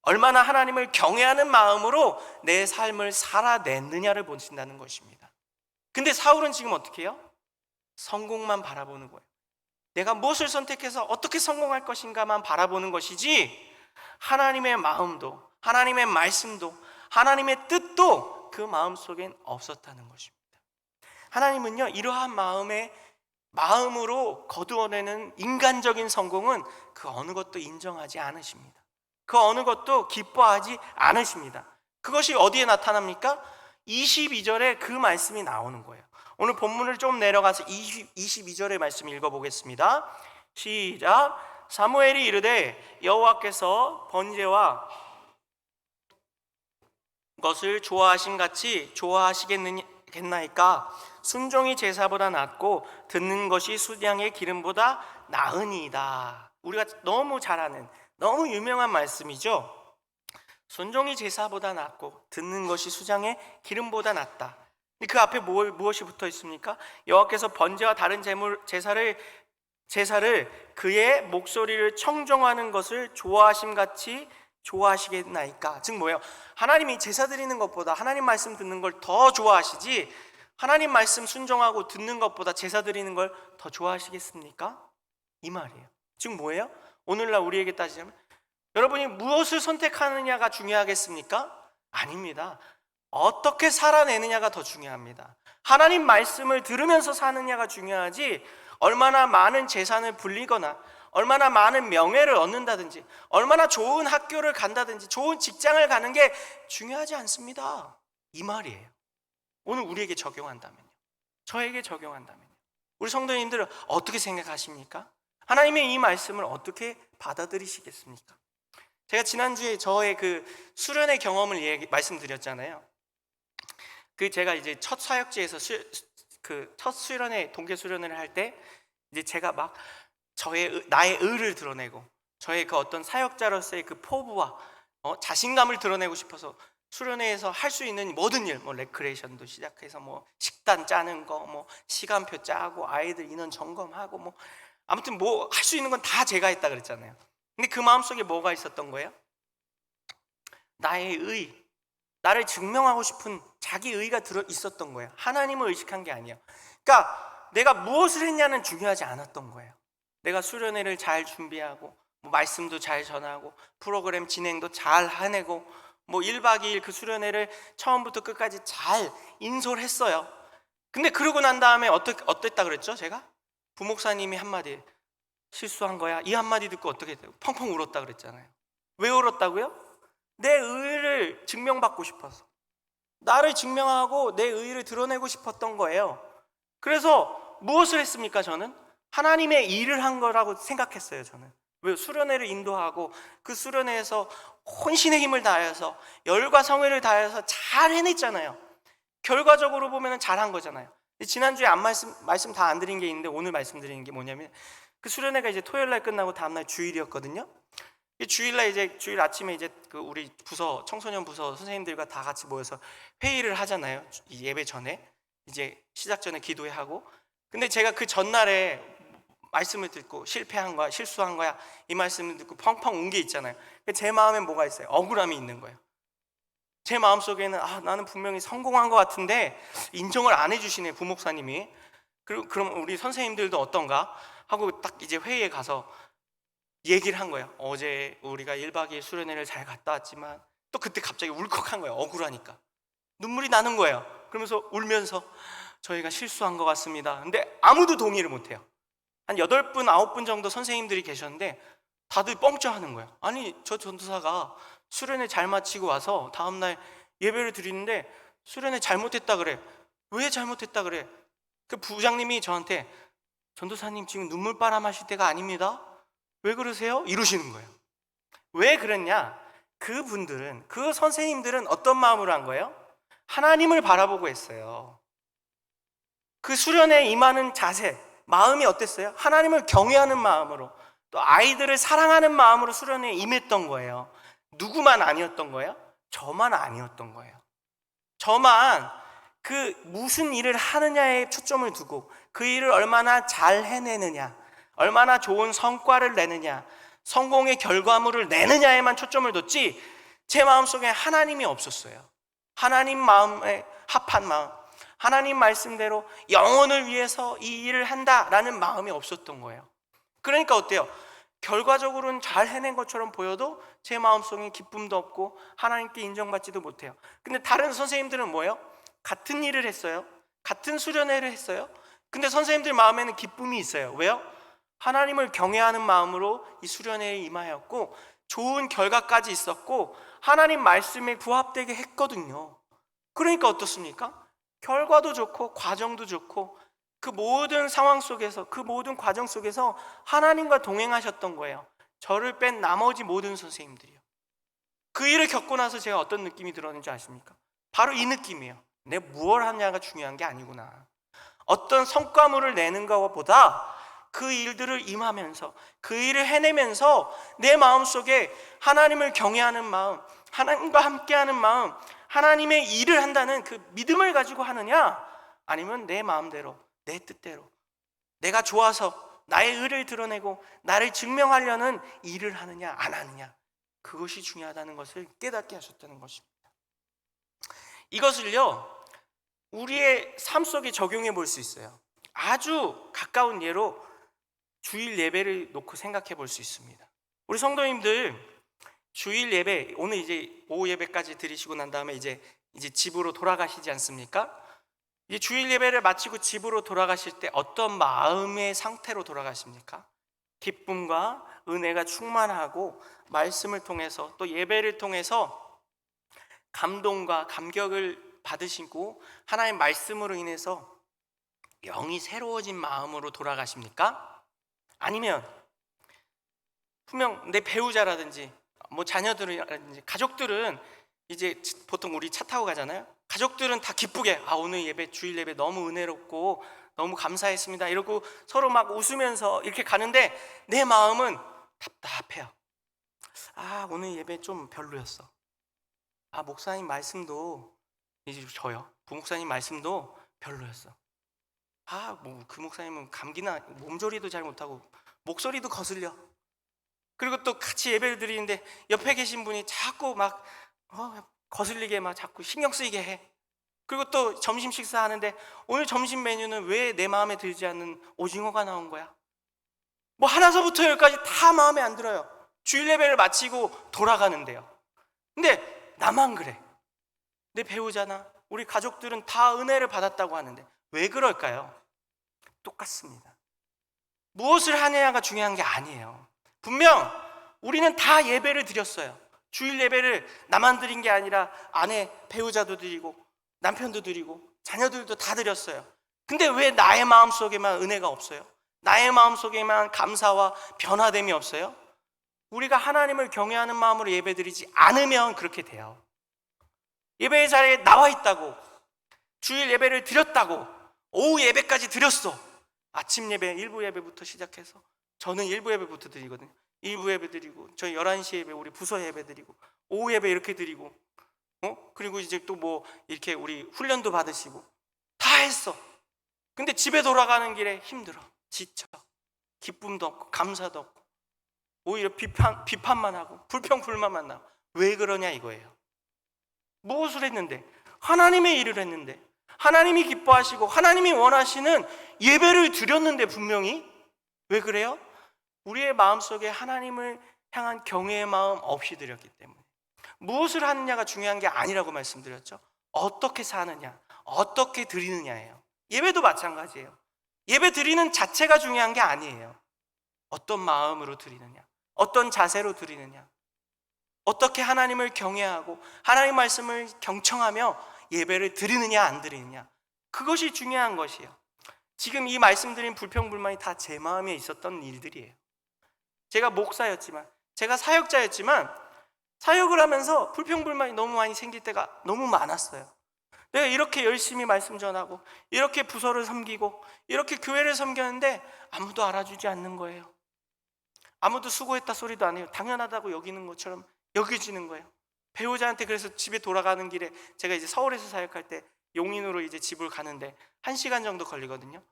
얼마나 하나님을 경외하는 마음으로 내 삶을 살아냈느냐를 보신다는 것입니다. 근데 사울은 지금 어떻게 해요? 성공만 바라보는 거예요. 내가 무엇을 선택해서 어떻게 성공할 것인가만 바라보는 것이지 하나님의 마음도, 하나님의 말씀도, 하나님의 뜻도 그 마음속엔 없었다는 것입니다. 하나님은요, 이러한 마음으로 거두어내는 인간적인 성공은 그 어느 것도 인정하지 않으십니다. 그 어느 것도 기뻐하지 않으십니다. 그것이 어디에 나타납니까? 22절에 그 말씀이 나오는 거예요. 오늘 본문을 좀 내려가서 22절의 말씀 읽어보겠습니다. 시작. 사무엘이 이르되 여호와께서 번제와 것을 좋아하신 같이 좋아하시겠나이까? 순종이 제사보다 낫고 듣는 것이 수량의 기름보다 나으니이다. 우리가 너무 잘 아는, 너무 유명한 말씀이죠. 순종이 제사보다 낫고 듣는 것이 수장의 기름보다 낫다. 그 앞에 무엇이 붙어 있습니까? 여호와께서 번제와 다른 제사를 그의 목소리를 청종하는 것을 좋아하심같이 좋아하시겠나이까? 즉 뭐예요? 하나님이 제사 드리는 것보다 하나님 말씀 듣는 걸 더 좋아하시지, 하나님 말씀 순종하고 듣는 것보다 제사 드리는 걸 더 좋아하시겠습니까? 이 말이에요. 즉 뭐예요? 오늘날 우리에게 따지자면 여러분이 무엇을 선택하느냐가 중요하겠습니까? 아닙니다. 어떻게 살아내느냐가 더 중요합니다. 하나님 말씀을 들으면서 사느냐가 중요하지, 얼마나 많은 재산을 불리거나 얼마나 많은 명예를 얻는다든지 얼마나 좋은 학교를 간다든지 좋은 직장을 가는 게 중요하지 않습니다. 이 말이에요. 오늘 우리에게 적용한다면요, 저에게 적용한다면요, 우리 성도님들은 어떻게 생각하십니까? 하나님의 이 말씀을 어떻게 받아들이시겠습니까? 제가 지난주에 저의 그 수련의 경험을 말씀드렸잖아요. 제가 이제 첫 사역지에서 첫 수련회, 동계 수련회를 할 때 이제 제가 막 나의 의를 드러내고 저의 그 어떤 사역자로서의 그 포부와 자신감을 드러내고 싶어서 수련회에서 할 수 있는 모든 일, 레크레이션도 시작해서 식단 짜는 거, 시간표 짜고 아이들 인원 점검하고 아무튼 할 수 있는 건 다 제가 했다 그랬잖아요. 근데 그 마음속에 뭐가 있었던 거예요? 나의 의, 나를 증명하고 싶은 자기 의가 들어 있었던 거예요. 하나님을 의식한 게 아니에요. 그러니까 내가 무엇을 했냐는 중요하지 않았던 거예요. 내가 수련회를 잘 준비하고 말씀도 잘 전하고 프로그램 진행도 잘 해내고 1박 2일 그 수련회를 처음부터 끝까지 잘 인솔했어요. 근데 그러고 난 다음에 어땠다 그랬죠? 제가? 부목사님이 한마디, 실수한 거야, 이 한마디 듣고 어떻게 돼요? 펑펑 울었다 그랬잖아요. 왜 울었다고요? 내 의를 증명받고 싶어서, 나를 증명하고 내 의를 드러내고 싶었던 거예요. 그래서 무엇을 했습니까? 저는 하나님의 일을 한 거라고 생각했어요. 저는 왜 수련회를 인도하고 그 수련회에서 혼신의 힘을 다해서 열과 성의를 다해서 잘 해냈잖아요. 결과적으로 보면 잘한 거잖아요. 지난주에 말씀 다 안 드린 게 있는데 오늘 말씀드리는 게 뭐냐면, 그 수련회가 이제 토요일날 끝나고 다음날 주일이었거든요. 주일 아침에 이제 우리 청소년 부서 선생님들과 다 같이 모여서 회의를 하잖아요. 이 예배 전에, 이제 시작 전에 기도하고. 근데 제가 그 전날에 말씀을 듣고 실패한 거야, 실수한 거야, 이 말씀을 듣고 펑펑 운 게 있잖아요. 제 마음에 뭐가 있어요? 억울함이 있는 거예요. 제 마음속에는 나는 분명히 성공한 것 같은데 인정을 안 해주시네, 부목사님이. 그럼 우리 선생님들도 어떤가 하고 딱 이제 회의에 가서 얘기를 한 거예요. 어제 우리가 1박 2일 수련회를 잘 갔다 왔지만, 또 그때 갑자기 울컥한 거예요. 억울하니까 눈물이 나는 거예요. 그러면서 울면서 저희가 실수한 것 같습니다. 근데 아무도 동의를 못해요. 한 8분, 9분 정도 선생님들이 계셨는데 다들 뻥쪄하는 거예요. 아니, 저 전도사가 수련회 잘 마치고 와서 다음날 예배를 드리는데 수련회 잘못했다 그래. 왜 잘못했다 그래? 그 부장님이 저한테, 전도사님 지금 눈물바람 하실 때가 아닙니다, 왜 그러세요? 이러시는 거예요. 왜 그랬냐? 그분들은, 그 선생님들은 어떤 마음으로 한 거예요? 하나님을 바라보고 했어요. 그 수련회에 임하는 자세, 마음이 어땠어요? 하나님을 경외하는 마음으로, 또 아이들을 사랑하는 마음으로 수련회에 임했던 거예요. 누구만 아니었던 거예요? 저만 아니었던 거예요. 저만 그 무슨 일을 하느냐에 초점을 두고 그 일을 얼마나 잘 해내느냐, 얼마나 좋은 성과를 내느냐, 성공의 결과물을 내느냐에만 초점을 뒀지, 제 마음속에 하나님이 없었어요. 하나님 마음에 합한 마음, 하나님 말씀대로 영혼을 위해서 이 일을 한다라는 마음이 없었던 거예요. 그러니까 어때요? 결과적으로는 잘 해낸 것처럼 보여도 제 마음속에 기쁨도 없고 하나님께 인정받지도 못해요. 근데 다른 선생님들은 뭐예요? 같은 일을 했어요. 같은 수련회를 했어요. 근데 선생님들 마음에는 기쁨이 있어요. 왜요? 하나님을 경외하는 마음으로 이 수련회에 임하였고 좋은 결과까지 있었고 하나님 말씀에 부합되게 했거든요. 그러니까 어떻습니까? 결과도 좋고 과정도 좋고 그 모든 상황 속에서, 그 모든 과정 속에서 하나님과 동행하셨던 거예요. 저를 뺀 나머지 모든 선생님들이요. 그 일을 겪고 나서 제가 어떤 느낌이 들었는지 아십니까? 바로 이 느낌이에요. 내가 무엇을 하냐가 중요한 게 아니구나. 어떤 성과물을 내는 것보다 그 일들을 임하면서, 그 일을 해내면서 내 마음속에 하나님을 경외하는 마음, 하나님과 함께하는 마음, 하나님의 일을 한다는 그 믿음을 가지고 하느냐, 아니면 내 마음대로, 내 뜻대로 내가 좋아서 나의 의를 드러내고 나를 증명하려는 일을 하느냐 안 하느냐, 그것이 중요하다는 것을 깨닫게 하셨다는 것입니다. 이것을요 우리의 삶 속에 적용해 볼 수 있어요. 아주 가까운 예로 주일 예배를 놓고 생각해 볼 수 있습니다. 우리 성도님들 주일 예배, 오늘 이제 오후 예배까지 드리시고 난 다음에 이제 집으로 돌아가시지 않습니까? 이 주일 예배를 마치고 집으로 돌아가실 때 어떤 마음의 상태로 돌아가십니까? 기쁨과 은혜가 충만하고 말씀을 통해서 또 예배를 통해서 감동과 감격을 받으시고 하나님의 말씀으로 인해서 영이 새로워진 마음으로 돌아가십니까? 아니면 분명 내 배우자라든지 뭐 자녀들이라든지 가족들은 이제 보통 우리 차 타고 가잖아요. 가족들은 다 기쁘게 오늘 예배, 주일 예배 너무 은혜롭고 너무 감사했습니다 이러고 서로 막 웃으면서 이렇게 가는데 내 마음은 답답해요. 오늘 예배 좀 별로였어. 목사님 말씀도, 이제 저요, 부목사님 말씀도 별로였어. 뭐 그 목사님은 감기나 몸조리도 잘 못하고 목소리도 거슬려. 그리고 또 같이 예배를 드리는데 옆에 계신 분이 자꾸 막 거슬리게 막 자꾸 신경 쓰이게 해. 그리고 또 점심 식사하는데 오늘 점심 메뉴는 왜 내 마음에 들지 않는 오징어가 나온 거야? 뭐 하나서부터 열까지 다 마음에 안 들어요. 주일 예배를 마치고 돌아가는데요. 근데 나만 그래. 내 배우자나 우리 가족들은 다 은혜를 받았다고 하는데 왜 그럴까요? 똑같습니다. 무엇을 하느냐가 중요한 게 아니에요. 분명 우리는 다 예배를 드렸어요. 주일 예배를 나만 드린 게 아니라 아내, 배우자도 드리고 남편도 드리고 자녀들도 다 드렸어요. 근데 왜 나의 마음속에만 은혜가 없어요? 나의 마음속에만 감사와 변화됨이 없어요? 우리가 하나님을 경외하는 마음으로 예배 드리지 않으면 그렇게 돼요. 예배의 자리에 나와 있다고, 주일 예배를 드렸다고, 오후 예배까지 드렸어. 아침 예배, 일부 예배부터 시작해서 저는 일부 예배부터 드리거든요. 일부 예배 드리고 저희 11시 예배, 우리 부서 예배 드리고 오후 예배 이렇게 드리고 그리고 이제 또 뭐 이렇게 우리 훈련도 받으시고 다 했어. 근데 집에 돌아가는 길에 힘들어, 지쳐, 기쁨도 없고 감사도 없고 오히려 비판만 하고 불평불만만 나고. 왜 그러냐 이거예요. 무엇을 했는데? 하나님의 일을 했는데, 하나님이 기뻐하시고 하나님이 원하시는 예배를 드렸는데 분명히. 왜 그래요? 우리의 마음속에 하나님을 향한 경외의 마음 없이 드렸기 때문에. 무엇을 하느냐가 중요한 게 아니라고 말씀드렸죠. 어떻게 사느냐, 어떻게 드리느냐예요. 예배도 마찬가지예요. 예배 드리는 자체가 중요한 게 아니에요. 어떤 마음으로 드리느냐, 어떤 자세로 드리느냐, 어떻게 하나님을 경외하고 하나님 말씀을 경청하며 예배를 드리느냐 안 드리느냐, 그것이 중요한 것이에요. 지금 이 말씀드린 불평불만이 다 제 마음에 있었던 일들이에요. 제가 목사였지만, 제가 사역자였지만 사역을 하면서 불평불만이 너무 많이 생길 때가 너무 많았어요. 내가 이렇게 열심히 말씀 전하고 이렇게 부서를 섬기고 이렇게 교회를 섬겼는데 아무도 알아주지 않는 거예요. 아무도 수고했다 소리도 안 해요. 당연하다고 여기는 것처럼 여겨지는 거예요. 배우자한테 그래서 집에 돌아가는 길에, 제가 이제 서울에서 사역할 때 용인으로 이제 집을 가는데 1시간 정도 걸리거든요.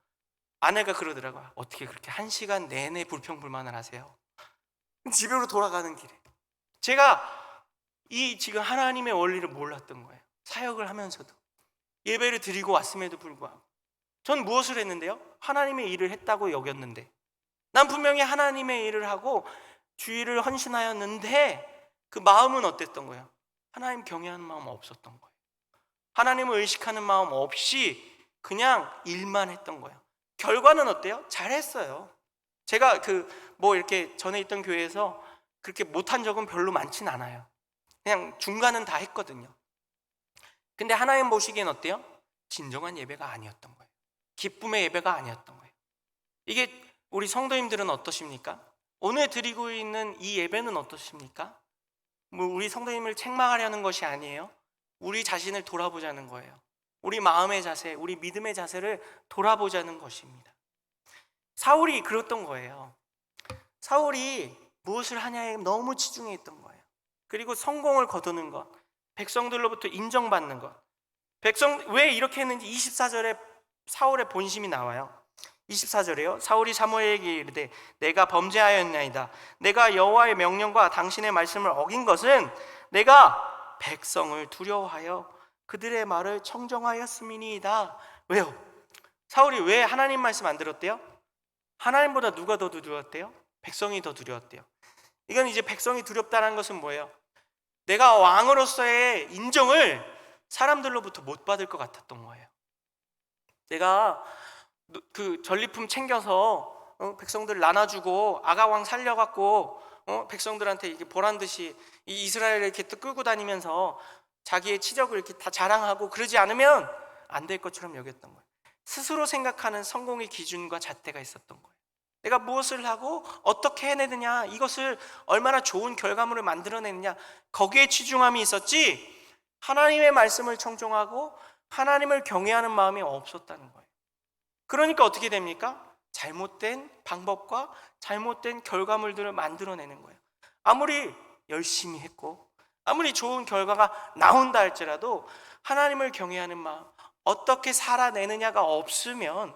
아내가 그러더라고요. 어떻게 그렇게 1시간 내내 불평불만을 하세요? 집으로 돌아가는 길에 제가 지금 하나님의 원리를 몰랐던 거예요. 사역을 하면서도 예배를 드리고 왔음에도 불구하고 전 무엇을 했는데요? 하나님의 일을 했다고 여겼는데 난 분명히 하나님의 일을 하고 주의를 헌신하였는데 그 마음은 어땠던 거예요? 하나님 경외하는 마음 없었던 거예요. 하나님을 의식하는 마음 없이 그냥 일만 했던 거예요. 결과는 어때요? 잘했어요. 제가 이렇게 전에 있던 교회에서 그렇게 못한 적은 별로 많진 않아요. 그냥 중간은 다 했거든요. 근데 하나님 보시기엔 어때요? 진정한 예배가 아니었던 거예요. 기쁨의 예배가 아니었던 거예요. 이게 우리 성도님들은 어떠십니까? 오늘 드리고 있는 이 예배는 어떠십니까? 우리 성도님을 책망하려는 것이 아니에요. 우리 자신을 돌아보자는 거예요. 우리 마음의 자세, 우리 믿음의 자세를 돌아보자는 것입니다. 사울이 그랬던 거예요. 사울이 무엇을 하냐에 너무 치중했던 거예요. 그리고 성공을 거두는 것, 백성들로부터 인정받는 것. 왜 이렇게 했는지 24절에 사울의 본심이 나와요. 24절에요. 사울이 사무엘에게 이르되 내가 범죄하였나이다. 내가 여호와의 명령과 당신의 말씀을 어긴 것은 내가 백성을 두려워하여 그들의 말을 청정하였음이니이다. 왜요? 사울이 왜 하나님 말씀 안 들었대요? 하나님보다 누가 더 두려웠대요? 백성이 더 두려웠대요. 이건 이제 백성이 두렵다는 것은 뭐예요? 내가 왕으로서의 인정을 사람들로부터 못 받을 것 같았던 거예요. 내가 그 전리품 챙겨서 백성들 나눠주고 아가왕 살려갖고 백성들한테 이렇게 보란 듯이 이 이스라엘을 이렇게 끌고 다니면서 자기의 치적을 이렇게 다 자랑하고 그러지 않으면 안 될 것처럼 여겼던 거예요. 스스로 생각하는 성공의 기준과 잣대가 있었던 거예요. 내가 무엇을 하고 어떻게 해내느냐, 이것을 얼마나 좋은 결과물을 만들어내느냐, 거기에 치중함이 있었지 하나님의 말씀을 청종하고 하나님을 경외하는 마음이 없었다는 거예요. 그러니까 어떻게 됩니까? 잘못된 방법과 잘못된 결과물들을 만들어내는 거예요. 아무리 열심히 했고 아무리 좋은 결과가 나온다 할지라도 하나님을 경외하는 마음, 어떻게 살아내느냐가 없으면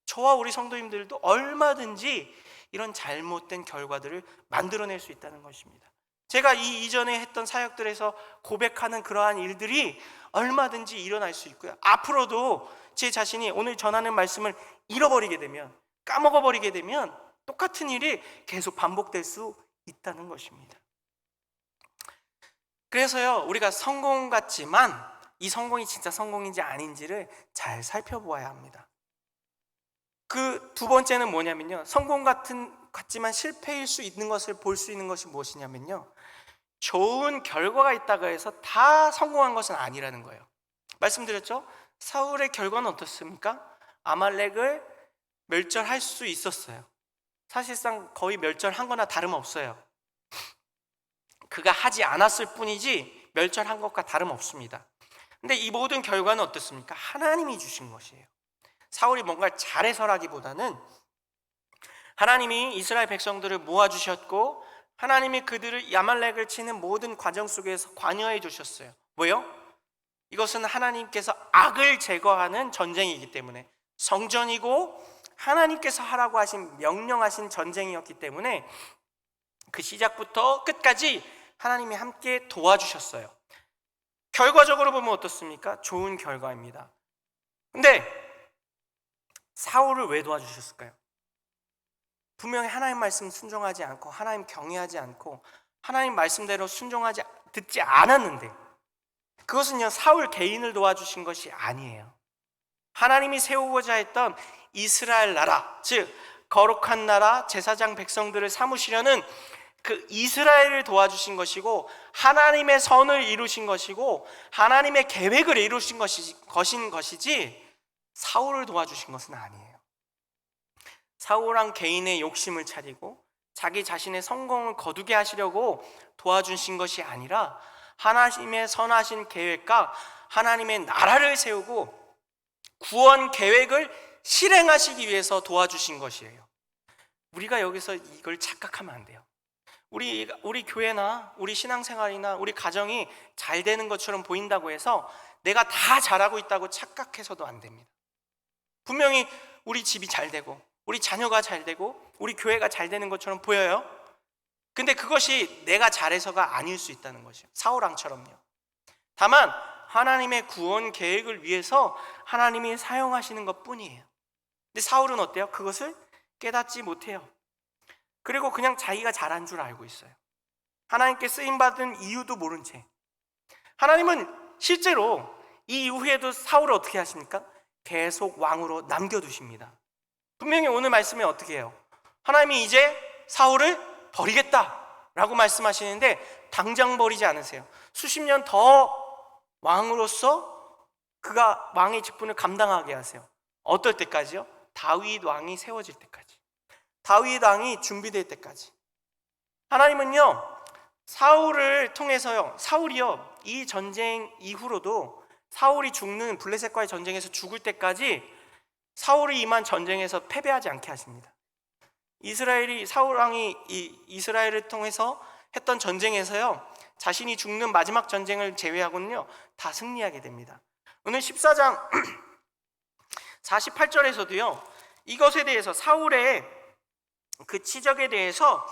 저와 우리 성도님들도 얼마든지 이런 잘못된 결과들을 만들어낼 수 있다는 것입니다. 제가 이 이전에 했던 사역들에서 고백하는 그러한 일들이 얼마든지 일어날 수 있고요. 앞으로도 제 자신이 오늘 전하는 말씀을 잃어버리게 되면, 까먹어버리게 되면 똑같은 일이 계속 반복될 수 있다는 것입니다. 그래서요, 우리가 성공 같지만 이 성공이 진짜 성공인지 아닌지를 잘 살펴보아야 합니다. 그 두 번째는 뭐냐면요, 성공 같지만 실패일 수 있는 것을 볼 수 있는 것이 무엇이냐면요, 좋은 결과가 있다고 해서 다 성공한 것은 아니라는 거예요. 말씀드렸죠? 사울의 결과는 어떻습니까? 아말렉을 멸절할 수 있었어요. 사실상 거의 멸절한 거나 다름없어요. 그가 하지 않았을 뿐이지 멸절한 것과 다름없습니다. 근데 이 모든 결과는 어떻습니까? 하나님이 주신 것이에요. 사울이 뭔가 잘해서라기보다는 하나님이 이스라엘 백성들을 모아주셨고 하나님이 그들을 아말렉을 치는 모든 과정 속에서 관여해 주셨어요. 뭐요? 이것은 하나님께서 악을 제거하는 전쟁이기 때문에, 성전이고 하나님께서 하라고 하신 명령하신 전쟁이었기 때문에 그 시작부터 끝까지 하나님이 함께 도와주셨어요. 결과적으로 보면 어떻습니까? 좋은 결과입니다. 근데 사울을 왜 도와주셨을까요? 분명히 하나님 말씀 순종하지 않고 하나님 경외하지 않고 하나님 말씀대로 듣지 않았는데, 그것은요 사울 개인을 도와주신 것이 아니에요. 하나님이 세우고자 했던 이스라엘 나라, 즉 거룩한 나라, 제사장 백성들을 삼으시려는 그 이스라엘을 도와주신 것이고 하나님의 선을 이루신 것이고 하나님의 계획을 이루신 것이지 사울을 도와주신 것은 아니에요. 사울한 개인의 욕심을 차리고 자기 자신의 성공을 거두게 하시려고 도와주신 것이 아니라 하나님의 선하신 계획과 하나님의 나라를 세우고 구원 계획을 실행하시기 위해서 도와주신 것이에요. 우리가 여기서 이걸 착각하면 안 돼요. 우리 교회나 우리 신앙생활이나 우리 가정이 잘 되는 것처럼 보인다고 해서 내가 다 잘하고 있다고 착각해서도 안 됩니다. 분명히 우리 집이 잘 되고 우리 자녀가 잘 되고 우리 교회가 잘 되는 것처럼 보여요. 근데 그것이 내가 잘해서가 아닐 수 있다는 것이에요. 사울왕처럼요. 다만 하나님의 구원 계획을 위해서 하나님이 사용하시는 것 뿐이에요. 근데 사울은 어때요? 그것을 깨닫지 못해요. 그리고 그냥 자기가 잘한 줄 알고 있어요. 하나님께 쓰임받은 이유도 모른 채. 하나님은 실제로 이 이후에도 사울을 어떻게 하십니까? 계속 왕으로 남겨두십니다. 분명히 오늘 말씀에 어떻게 해요? 하나님이 이제 사울을 버리겠다라고 말씀하시는데 당장 버리지 않으세요. 수십 년 더 왕으로서 그가 왕의 직분을 감당하게 하세요. 어떨 때까지요? 다윗 왕이 세워질 때까지, 다윗 왕이 준비될 때까지. 하나님은요, 사울을 통해서요, 사울이요, 이 전쟁 이후로도 사울이 죽는 블레셋과의 전쟁에서 죽을 때까지 사울이 임한 전쟁에서 패배하지 않게 하십니다. 사울 왕이 이스라엘을 통해서 했던 전쟁에서요, 자신이 죽는 마지막 전쟁을 제외하고는요 다 승리하게 됩니다. 오늘 14장 48절에서도요 이것에 대해서, 사울의 그 치적에 대해서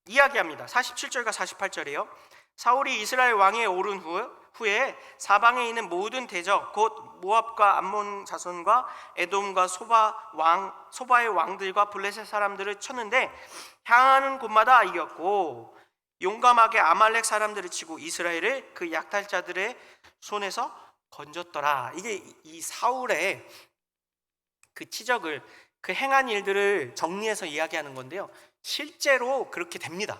이야기합니다. 47절과 48절이에요. 사울이 이스라엘 왕에 오른 후에 사방에 있는 모든 대적, 곧 모압과 암몬 자손과 에돔과 소바의 왕들과 블레셋 사람들을 쳤는데 향하는 곳마다 이겼고, 용감하게 아말렉 사람들을 치고 이스라엘을 그 약탈자들의 손에서 건졌더라. 이게 이 사울의 그 치적을, 그 행한 일들을 정리해서 이야기하는 건데요, 실제로 그렇게 됩니다.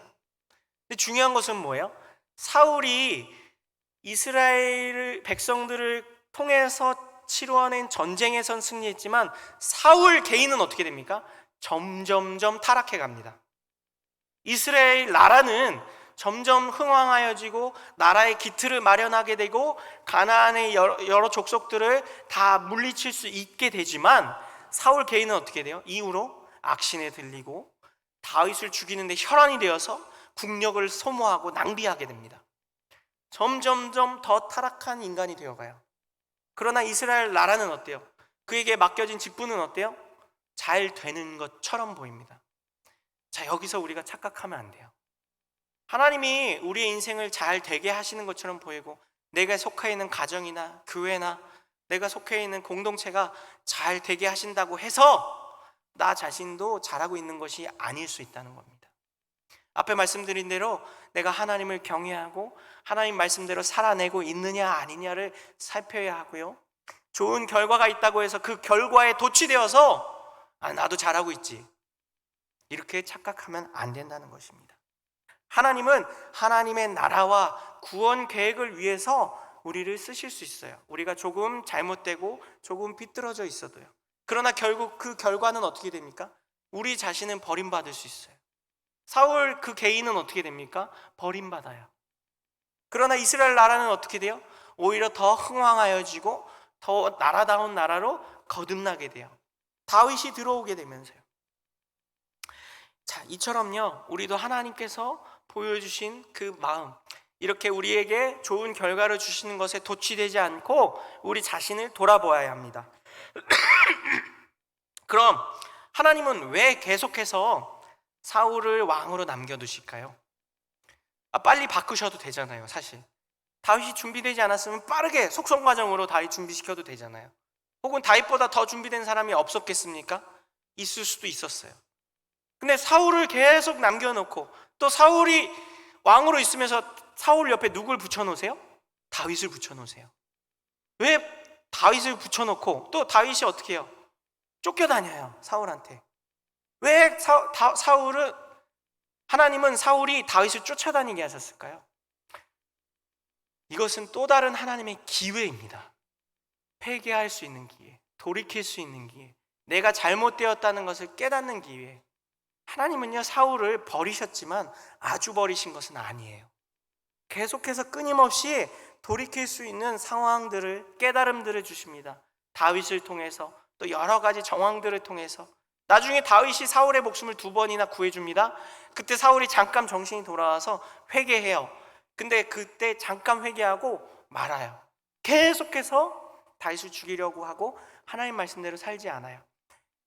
근데 중요한 것은 뭐예요? 사울이 이스라엘 백성들을 통해서 치루어낸 전쟁에선 승리했지만 사울 개인은 어떻게 됩니까? 점점점 타락해 갑니다. 이스라엘 나라는 점점 흥왕하여지고 나라의 기틀을 마련하게 되고 가나안의 여러 족속들을 다 물리칠 수 있게 되지만, 사울 개인은 어떻게 돼요? 이후로 악신에 들리고 다윗을 죽이는데 혈안이 되어서 국력을 소모하고 낭비하게 됩니다. 점점점 더 타락한 인간이 되어가요. 그러나 이스라엘 나라는 어때요? 그에게 맡겨진 직분은 어때요? 잘 되는 것처럼 보입니다. 자, 여기서 우리가 착각하면 안 돼요. 하나님이 우리의 인생을 잘 되게 하시는 것처럼 보이고, 내가 속해 있는 가정이나 교회나 내가 속해 있는 공동체가 잘 되게 하신다고 해서 나 자신도 잘하고 있는 것이 아닐 수 있다는 겁니다. 앞에 말씀드린 대로 내가 하나님을 경외하고 하나님 말씀대로 살아내고 있느냐 아니냐를 살펴야 하고요, 좋은 결과가 있다고 해서 그 결과에 도취되어서 나도 잘하고 있지, 이렇게 착각하면 안 된다는 것입니다. 하나님은 하나님의 나라와 구원 계획을 위해서 우리를 쓰실 수 있어요. 우리가 조금 잘못되고 조금 비뚤어져 있어도요. 그러나 결국 그 결과는 어떻게 됩니까? 우리 자신은 버림받을 수 있어요. 사울 그 개인은 어떻게 됩니까? 버림받아요. 그러나 이스라엘 나라는 어떻게 돼요? 오히려 더 흥왕하여지고 더 나라다운 나라로 거듭나게 돼요. 다윗이 들어오게 되면서요. 자, 이처럼요, 우리도 하나님께서 보여주신 그 마음, 이렇게 우리에게 좋은 결과를 주시는 것에 도취되지 않고 우리 자신을 돌아보아야 합니다. 그럼 하나님은 왜 계속해서 사울을 왕으로 남겨두실까요? 빨리 바꾸셔도 되잖아요. 사실 다윗이 준비되지 않았으면 빠르게 속성 과정으로 다윗 준비시켜도 되잖아요. 혹은 다윗보다 더 준비된 사람이 없었겠습니까? 있을 수도 있었어요. 근데 사울을 계속 남겨놓고, 또 사울이 왕으로 있으면서 사울 옆에 누굴 붙여놓으세요? 다윗을 붙여놓으세요. 왜 다윗을 붙여놓고 또 다윗이 어떻게 해요? 쫓겨다녀요, 사울한테. 왜 하나님은 사울이 다윗을 쫓아다니게 하셨을까요? 이것은 또 다른 하나님의 기회입니다. 회개할 수 있는 기회, 돌이킬 수 있는 기회, 내가 잘못되었다는 것을 깨닫는 기회. 하나님은요, 사울을 버리셨지만 아주 버리신 것은 아니에요. 계속해서 끊임없이 돌이킬 수 있는 상황들을, 깨달음들을 주십니다. 다윗을 통해서, 또 여러 가지 정황들을 통해서. 나중에 다윗이 사울의 목숨을 2번이나 구해줍니다. 그때 사울이 잠깐 정신이 돌아와서 회개해요. 근데 그때 잠깐 회개하고 말아요. 계속해서 다윗을 죽이려고 하고 하나님 말씀대로 살지 않아요.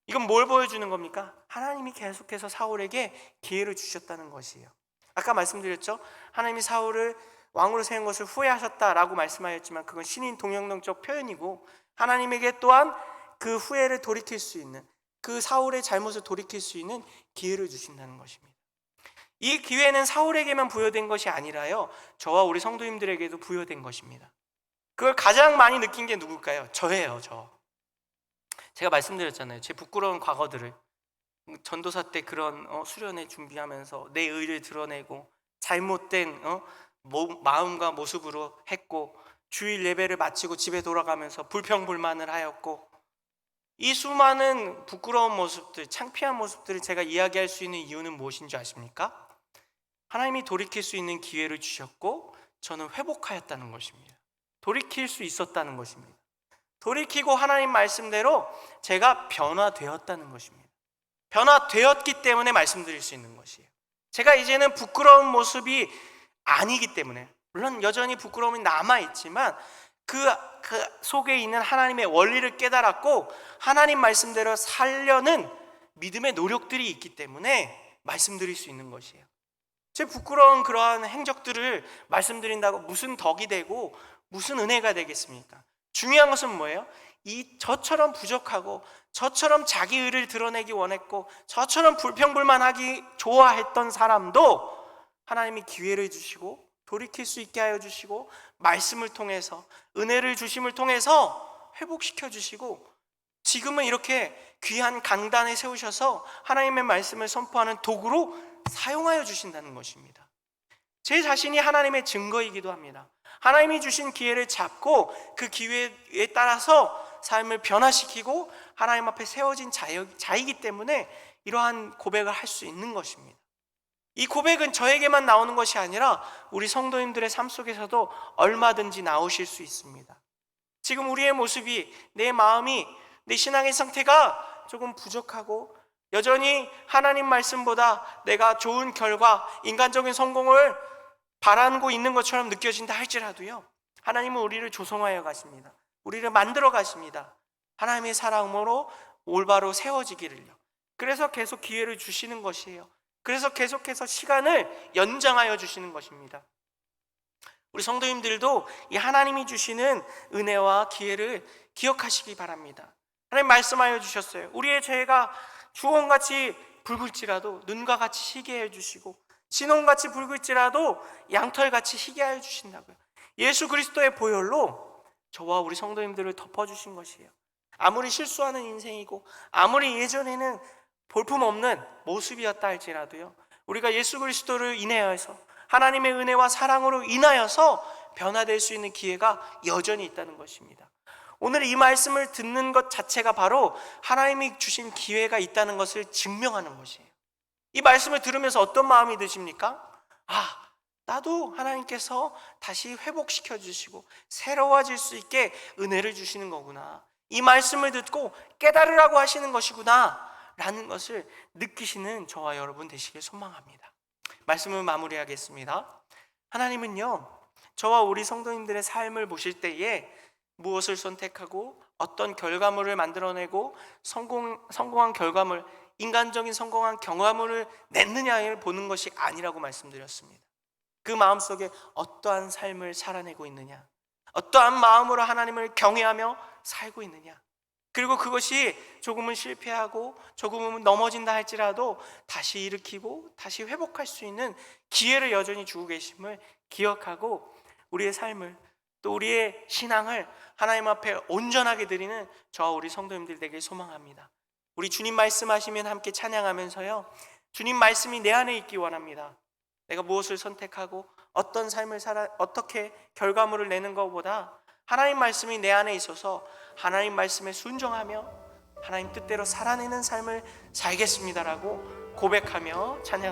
이건 뭘 보여주는 겁니까? 하나님이 계속해서 사울에게 기회를 주셨다는 것이에요. 아까 말씀드렸죠? 하나님이 사울을 왕으로 세운 것을 후회하셨다라고 말씀하였지만 그건 신인 동영능적 표현이고, 하나님에게 또한 그 후회를 돌이킬 수 있는, 그 사울의 잘못을 돌이킬 수 있는 기회를 주신다는 것입니다. 이 기회는 사울에게만 부여된 것이 아니라요, 저와 우리 성도님들에게도 부여된 것입니다. 그걸 가장 많이 느낀 게 누굴까요? 저예요. 제가 말씀드렸잖아요. 제 부끄러운 과거들을, 전도사 때 그런 수련회 준비하면서 내 의를 드러내고 잘못된 마음과 모습으로 했고, 주일 예배를 마치고 집에 돌아가면서 불평불만을 하였고, 이 수많은 부끄러운 모습들, 창피한 모습들을 제가 이야기할 수 있는 이유는 무엇인 줄 아십니까? 하나님이 돌이킬 수 있는 기회를 주셨고 저는 회복하였다는 것입니다. 돌이킬 수 있었다는 것입니다. 돌이키고 하나님 말씀대로 제가 변화되었다는 것입니다. 변화되었기 때문에 말씀드릴 수 있는 것이에요. 제가 이제는 부끄러운 모습이 아니기 때문에, 물론 여전히 부끄러움이 남아있지만 그 속에 있는 하나님의 원리를 깨달았고 하나님 말씀대로 살려는 믿음의 노력들이 있기 때문에 말씀드릴 수 있는 것이에요. 제 부끄러운 그러한 행적들을 말씀드린다고 무슨 덕이 되고 무슨 은혜가 되겠습니까? 중요한 것은 뭐예요? 저처럼 부족하고 저처럼 자기 의를 드러내기 원했고 저처럼 불평불만하기 좋아했던 사람도 하나님이 기회를 주시고 돌이킬 수 있게 하여 주시고 말씀을 통해서, 은혜를 주심을 통해서 회복시켜 주시고, 지금은 이렇게 귀한 강단에 세우셔서 하나님의 말씀을 선포하는 도구로 사용하여 주신다는 것입니다. 제 자신이 하나님의 증거이기도 합니다. 하나님이 주신 기회를 잡고 그 기회에 따라서 삶을 변화시키고 하나님 앞에 세워진 자이기 때문에 이러한 고백을 할 수 있는 것입니다. 이 고백은 저에게만 나오는 것이 아니라 우리 성도님들의 삶 속에서도 얼마든지 나오실 수 있습니다. 지금 우리의 모습이, 내 마음이, 내 신앙의 상태가 조금 부족하고 여전히 하나님 말씀보다 내가 좋은 결과, 인간적인 성공을 바라고 있는 것처럼 느껴진다 할지라도요, 하나님은 우리를 조성하여 가십니다. 우리를 만들어 가십니다. 하나님의 사랑으로 올바로 세워지기를요. 그래서 계속 기회를 주시는 것이에요. 그래서 계속해서 시간을 연장하여 주시는 것입니다. 우리 성도님들도 이 하나님이 주시는 은혜와 기회를 기억하시기 바랍니다. 하나님 말씀하여 주셨어요. 우리의 죄가 주홍같이 붉을지라도 눈과 같이 희게 해주시고 진홍같이 붉을지라도 양털같이 희게 하여 주신다고요. 예수 그리스도의 보혈로 저와 우리 성도님들을 덮어주신 것이에요. 아무리 실수하는 인생이고 아무리 예전에는 볼품없는 모습이었다 할지라도요, 우리가 예수 그리스도를 인하여서 하나님의 은혜와 사랑으로 인하여서 변화될 수 있는 기회가 여전히 있다는 것입니다. 오늘 이 말씀을 듣는 것 자체가 바로 하나님이 주신 기회가 있다는 것을 증명하는 것이에요. 이 말씀을 들으면서 어떤 마음이 드십니까? 나도 하나님께서 다시 회복시켜 주시고 새로워질 수 있게 은혜를 주시는 거구나, 이 말씀을 듣고 깨달으라고 하시는 것이구나 라는 것을 느끼시는 저와 여러분 되시길 소망합니다. 말씀을 마무리하겠습니다. 하나님은요, 저와 우리 성도님들의 삶을 보실 때에 무엇을 선택하고 어떤 결과물을 만들어내고 성공한 결과물, 인간적인 성공한 경험을 냈느냐를 보는 것이 아니라고 말씀드렸습니다. 그 마음속에 어떠한 삶을 살아내고 있느냐, 어떠한 마음으로 하나님을 경외하며 살고 있느냐, 그리고 그것이 조금은 실패하고 조금은 넘어진다 할지라도 다시 일으키고 다시 회복할 수 있는 기회를 여전히 주고 계심을 기억하고 우리의 삶을, 또 우리의 신앙을 하나님 앞에 온전하게 드리는 저와 우리 성도님들 되길 소망합니다. 우리 주님 말씀하시면 함께 찬양하면서요, 주님 말씀이 내 안에 있기 원합니다. 내가 무엇을 선택하고 어떤 삶을 어떻게 결과물을 내는 것보다 하나님 말씀이 내 안에 있어서 하나님 말씀에 순종하며 하나님 뜻대로 살아내는 삶을 살겠습니다라고 고백하며 찬양